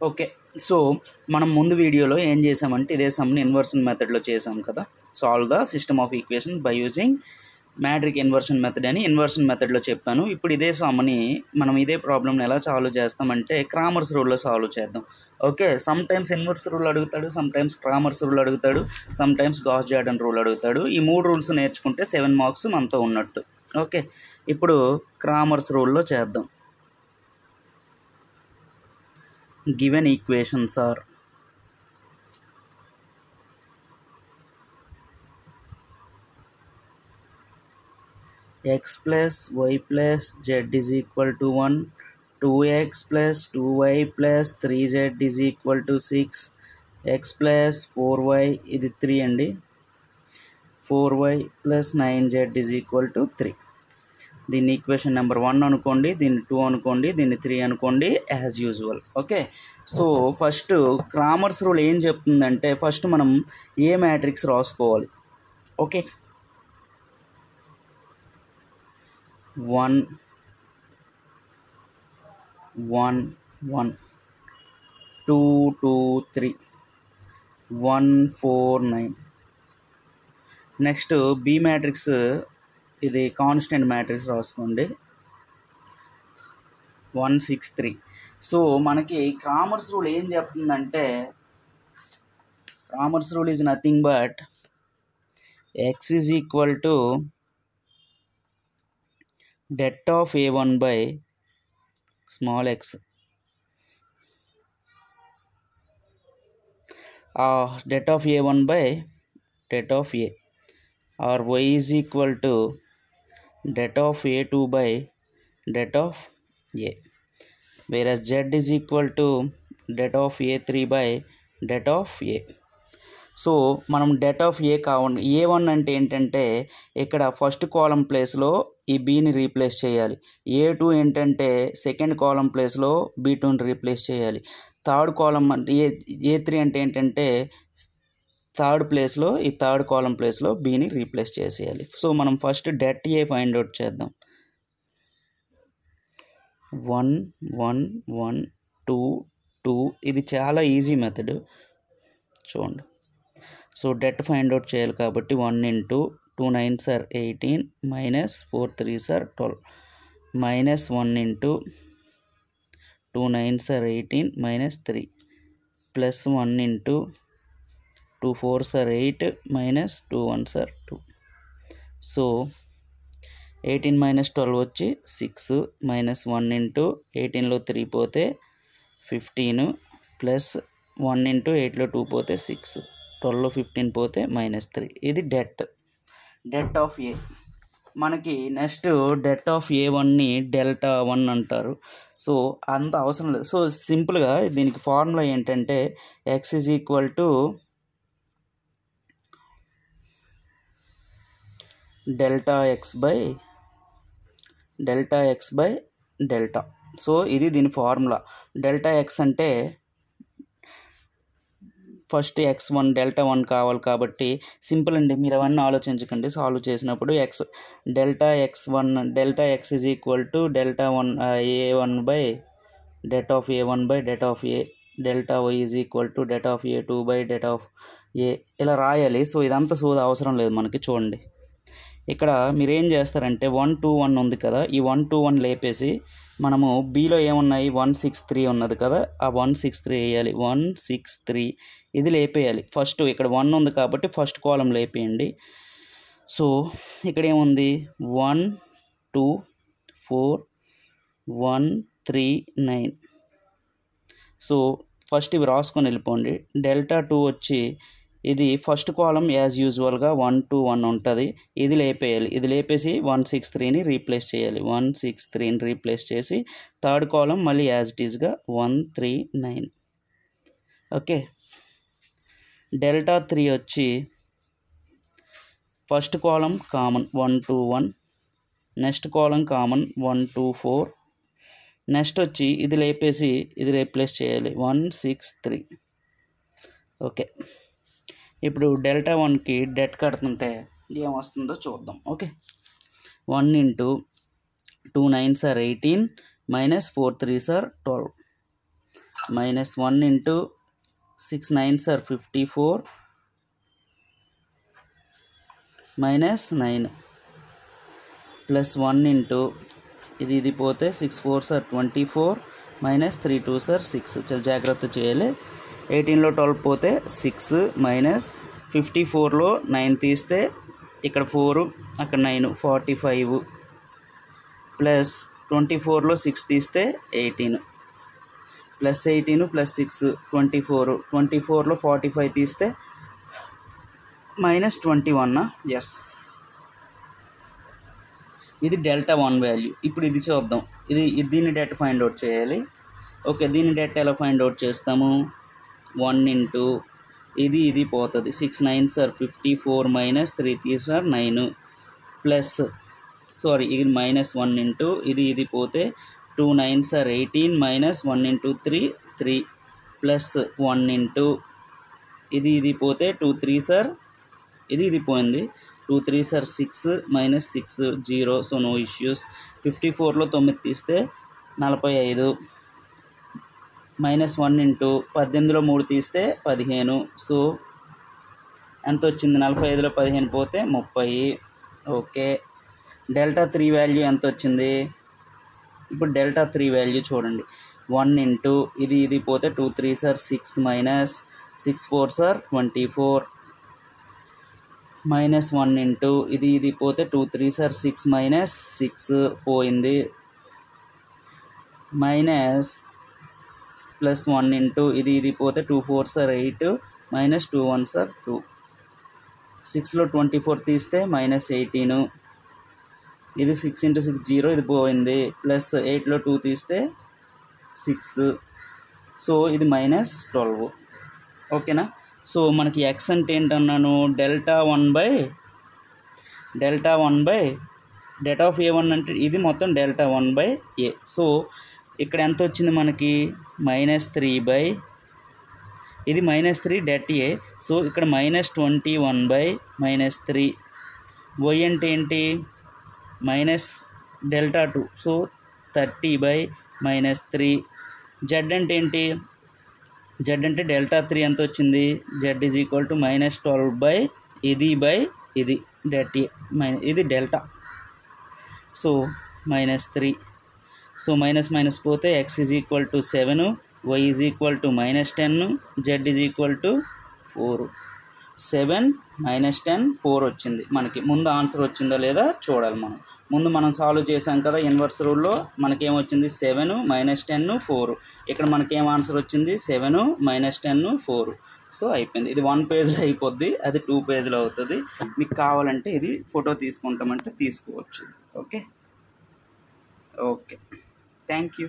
Okay. So, మనం ముందు వీడియోలో ఏం చేసామంటే ఇదే సమ్‌ని ఇన్వర్షన్ మెథడ్‌లో చేసాం కదా! Solve the system of equations by using matrix inversion method అని ఇన్వర్షన్ మెథడ్‌లో చెప్పాను. ఇప్పుడు ఇదే సమ్‌ని మనం ఇదే ప్రాబ్లమ్‌ని ఎలా సాల్వ్ చేస్తామంటే క్రామర్స్ రూల్‌లో సాల్వ్ చేద్దాం. ఓకే. సమ్‌టైమ్స్ ఇన్వర్స్ రూల్ అడుగుతాడు, సమ్‌టైమ్స్ క్రామర్స్ రూల్ అడుగుతాడు, సమ్‌టైమ్స్ గాస్ జార్డన్ రూల్ అడుగుతాడు. ఈ 3 రూల్స్ నేర్చుకుంటే 7 మార్క్స్ మనతో ఉన్నట్టు. ఓకే. ఇప్పుడు క్రామర్స్ రూల్‌లో చేద్దాం. Given equations are x plus y plus z is equal to 1, 2x plus 2y plus 3z is equal to 6, x plus 4y ఇది 3 అండి, 4y plus 9z is equal to 3. దీన్ని equation number 1 అనుకోండి, దీన్ని 2 అనుకోండి, దీన్ని 3 అనుకోండి, as usual. Okay. So first Cramer's rule ఏం చెప్తుందంటే ఫస్ట్ మనం ఏ మ్యాట్రిక్స్ రాసుకోవాలి. ఓకే. 1 1 1 2 2 3 1 4 9. నెక్స్ట్ బి మ్యాట్రిక్స్, ఇది కాన్స్టెంట్ మ్యాట్రిక్స్ రాసుకోండి, 1 6 3. సో మనకి క్రామర్స్ రూల్ ఏం చెప్తుందంటే Cramer's rule is nothing but x is equal to det of a1 by small x. Det of a1 by det of a, or y is equal to det of a2 by det of a, whereas z is equal to det of a3 by det of a. So మనం det of ఏ కావాలి. ఏ1 అంటే ఏంటంటే ఇక్కడ first కాలం ప్లేస్లో ఈ బీని replace చేయాలి. ఏ2 ఏంటంటే second column ప్లేస్లో బీ2ని రీప్లేస్ చేయాలి. థర్డ్ కాలం అంటే ఏ3 అంటే ఏంటంటే థర్డ్ ప్లేస్లో ఈ థర్డ్ కాలం ప్లేస్లో బీని రీప్లేస్ చేసేయాలి. సో మనం first det A find out చేద్దాం. 1 1 1 2 2. ఇది చాలా ఈజీ మెథడ్, చూడండి. సో డెట్ ఫైండ్ అవుట్ చేయాలి కాబట్టి 1 into 2 9s are 18 minus 4 3s are 12 minus 1 into 2 9s are 18 minus 3 plus 1 into 2 4s are 8 minus 2 1s are 2. So 18 minus 12 వచ్చి 6 minus 1 into 18లో 3 పోతే 15 plus 1 into 8లో 2 పోతే 6, 12లో 15 పోతే -3. ఇది డెట్ ఆఫ్ ఏ. మనకి next det of ఏ1ని delta 1 అంటారు. So అంత అవసరం లేదు. సో సింపుల్గా దీనికి ఫార్ములా ఏంటంటే x is equal to delta X by delta. So ఇది దీని ఫార్ములా. డెల్టా ఎక్స్ అంటే ఫస్ట్ x1 డెల్టా 1 కావాలి కాబట్టి సింపుల్ అండి, మీరు అవన్నీ ఆలోచించకండి. సాల్వ్ చేసినప్పుడు delta X is equal to delta 1 a1 by det of a1 by det of a, delta y is equal to det of a2 by det of a, ఇలా రాయాలి. So ఇదంతా అవసరం లేదు మనకి. చూడండి ఇక్కడ మీరు ఏం చేస్తారంటే 1 2 1 ఉంది కదా, ఈ 1 2 1 లేపేసి మనము బీలో ఏమున్నాయి 1 6 3 ఉన్నది కదా, ఆ 1 6 3 వేయాలి. 1 6 3 ఇది లేపేయాలి. ఫస్ట్ ఇక్కడ 1 ఉంది కాబట్టి ఫస్ట్ కాలం లేపేయండి. సో ఇక్కడ ఏముంది 1 2 4 1 3 9. సో ఫస్ట్ ఇవి రాసుకొని వెళ్ళిపోండి. డెల్టా 2 వచ్చి ఇది ఫస్ట్ కాలం యాజ్ యూజువల్గా 1 2 1 ఉంటుంది. ఇది లేపేయాలి. ఇది లేపేసి 1 6 3ని రీప్లేస్ చేయాలి. 1 6 3ని రీప్లేస్ చేసి థర్డ్ కాలం మళ్ళీ యాజ్ ఇట్ ఈస్గా 1 3 9. ఓకే. డెల్టా 3 వచ్చి ఫస్ట్ కాలం కామన్ 1 2 1, నెక్స్ట్ కాలం కామన్ 1 2 4, నెక్స్ట్ వచ్చి ఇది లేపేసి ఇది రీప్లేస్ చేయాలి 1 6 3. ఓకే. ఇప్పుడు డెల్టా 1కి డెట్ కడుతుంటే ఏమొస్తుందో చూద్దాం. Okay. 1 into 2 9s are 18 minus 4 3s are 12 minus 1 into 6 9s are 54 minus 9 plus 1 into ఇది పోతే 6 4s are 24 minus 3 2s are 6. చాలా జాగ్రత్త చేయాలి. 18లో 12 పోతే 6 మైనస్ 54లో 9 తీస్తే ఇక్కడ 4 అక్కడ 9 45 ప్లస్ 24లో 6 తీస్తే 18 ప్లస్ 18 ప్లస్ 6 24లో 45 తీస్తే మైనస్ 21. ఎస్, ఇది డెల్టా 1 వాల్యూ. ఇప్పుడు ఇది చూద్దాం. దీన్ని డేటా ఫైండ్ అవుట్ చేయాలి. ఓకే, దీన్ని డేటా ఎలా ఫైండ్ అవుట్ చేస్తాము? 1 ఇంటూ ఇది పోతుంది. 6 9s are 54 minus 3 3s are 9 plus ఇది మైనస్ 1 ఇంటూ ఇది పోతే 2 9s are 18 minus 1 into 3 3 plus 1 into ఇది పోతే 2 3s are ఇది పోయింది 2 3s are 6 minus 6 0. So no issues. 54లో 9 తీస్తే 45 మైనస్ 1 ఇంటూ 18లో 3 తీస్తే 15. సో ఎంత వచ్చింది? 45లో 15 పోతే 30. ఓకే, డెల్టా 3 వాల్యూ ఎంత వచ్చింది? ఇప్పుడు డెల్టా 3 వాల్యూ చూడండి. 1 ఇంటూ ఇది పోతే 2 3s are 6 minus 6 4s are 24 minus 1 into ఇది పోతే 2 3s are 6 మైనస్ 6 పోయింది మైనస్ ప్లస్ 1 ఇంటూ ఇది పోతే 2 4s are 8 minus 2 1s are 2. 6లో 24 తీస్తే మైనస్ 18. ఇది 6 ఇంటూ 6 0, ఇది పోయింది. ప్లస్ 8లో 2 తీస్తే 6. సో ఇది మైనస్ 12. ఓకేనా? సో మనకి ఎక్స్ అంటే ఏంటన్నాను? Delta 1 by delta of A1 అంటే ఇది మొత్తం డెల్టా 1 బై ఏ. సో ఇక్కడ ఎంత వచ్చింది మనకి? మైనస్ 3 బై ఇది మైనస్ 3 డెట్ ఏ. సో ఇక్కడ మైనస్ 21 బై మైనస్ 3. వై అంటే ఏంటి? Minus delta 2. So 30 by minus 3. Z అంటే ఏంటి? జెడ్ అంటే డెల్టా 3 ఎంత వచ్చింది? Z is equal to minus 12 by ఇది డెట్ ఏ ఇది delta. So minus 3. So minus పోతే x is equal to 7, y is equal to minus 10, z is equal to 4. 7 minus 10 4 వచ్చింది మనకి. ముందు ఆన్సర్ వచ్చిందా లేదా చూడాలి మనం. ముందు మనం సాల్వ్ చేసాం కదా ఇన్వర్స్ రూల్లో. మనకేమొచ్చింది? 7 మైనస్ 10 4. ఇక్కడ మనకేం ఆన్సర్ వచ్చింది? 7 మైనస్ 10 4. సో అయిపోయింది. ఇది 1 పేజ్లో అయిపోద్ది, అది 2 పేజ్లో అవుతుంది. మీకు కావాలంటే ఇది ఫోటో తీసుకుంటామంటే తీసుకోవచ్చు. Okay, thank you.